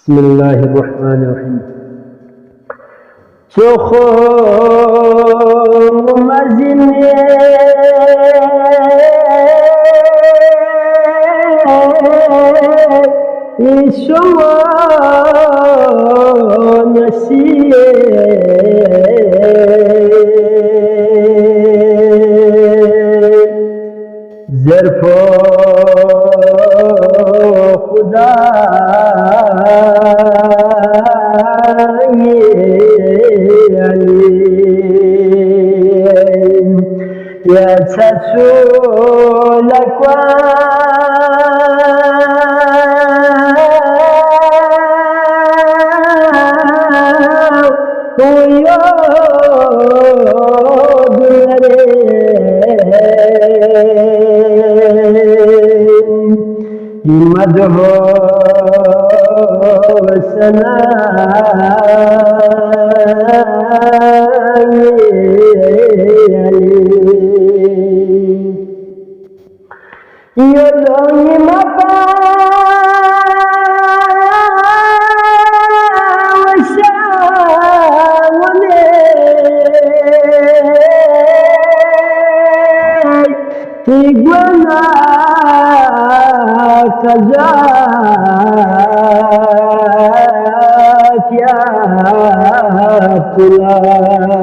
بسم الله الرحمن الرحيم. سخون مزینه ای شما نسیه زرفا خدا يا تسولك مدعو يدعوني مطا وشاوني يقولنا كذاك يا فلان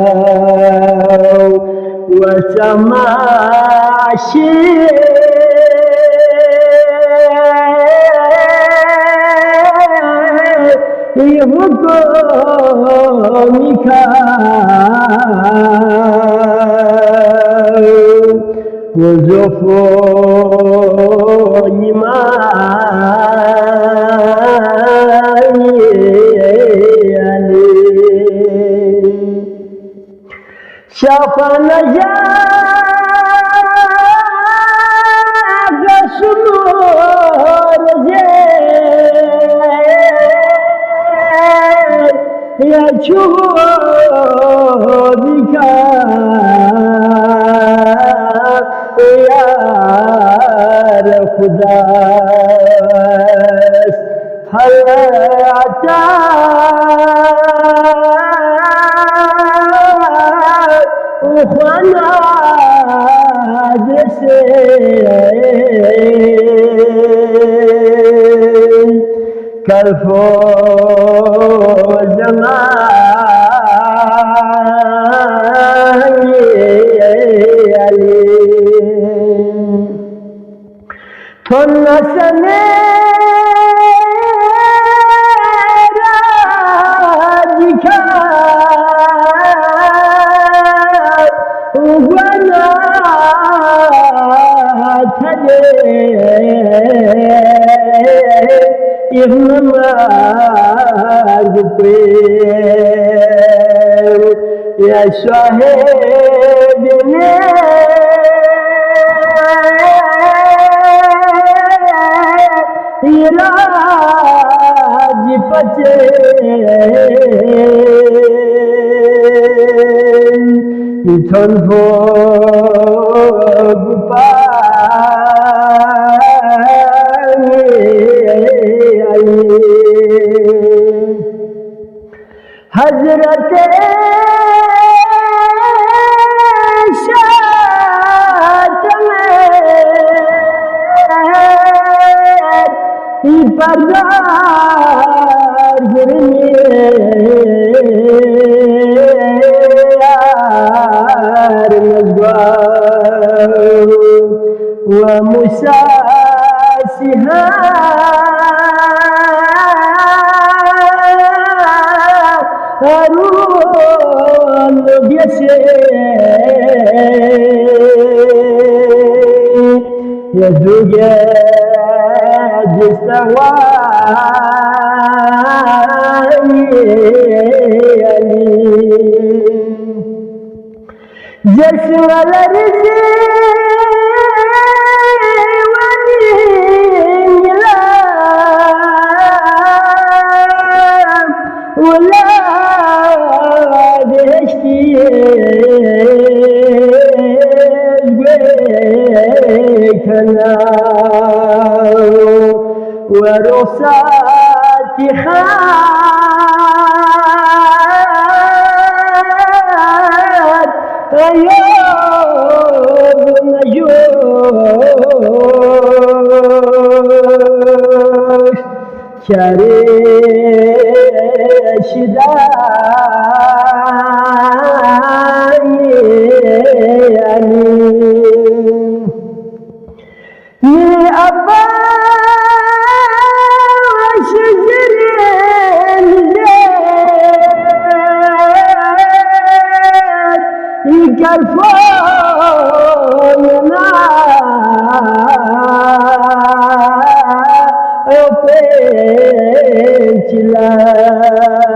وتماشي يهكمك وزفوني شافنا جاك سمور زين يا شهودك يا خداس حياتا وخنا دسين كالفو زمان كنا سنراجك وانا تدي إغنما قبير يا شاهدني راجي فتين يتنفو حضرت پردار گرمی یار نزگار و مساسها هارون بیسه یزوگه جسم الرزق ونيلا ولا بهشتي كنا ورصات اتخاذ غياب نجوش شريش داياني أبا شجرين زين يقرفوننا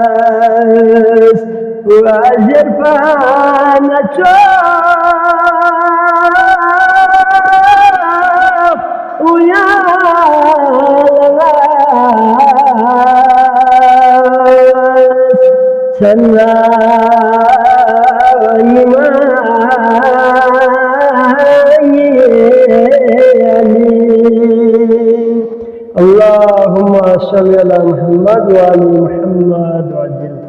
وبيتلاس وزرفانة ويا سنة اللهم صل على محمد وعلى محمد وعجل